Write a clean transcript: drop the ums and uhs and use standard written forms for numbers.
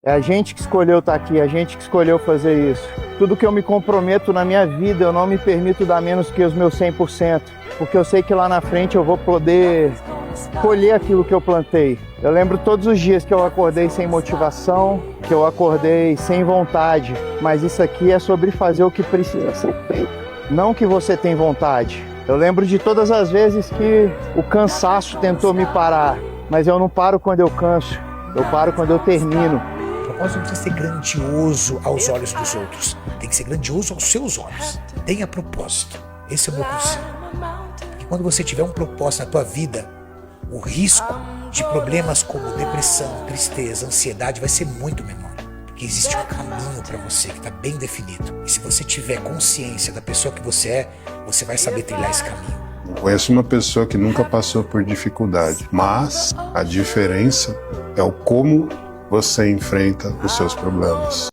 É a gente que escolheu estar aqui, a gente que escolheu fazer isso. Tudo que eu me comprometo na minha vida, eu não me permito dar menos que os meus 100%, porque eu sei que lá na frente eu vou poder colher aquilo que eu plantei. Eu lembro todos os dias que eu acordei sem motivação, que eu acordei sem vontade, mas isso aqui é sobre fazer o que precisa ser feito, não que você tem vontade. Eu lembro de todas as vezes que o cansaço tentou me parar, mas eu não paro quando eu canso, eu paro quando eu termino. O propósito não precisa ser grandioso aos olhos dos outros, tem que ser grandioso aos seus olhos. Tenha propósito, esse é o meu conselho. E quando você tiver um propósito na tua vida, o risco de problemas como depressão, tristeza, ansiedade vai ser muito menor. Porque existe um caminho para você que está bem definido. E se você tiver consciência da pessoa que você é, você vai saber trilhar esse caminho. Conheço uma pessoa que nunca passou por dificuldade, mas a diferença é o como você enfrenta os seus problemas.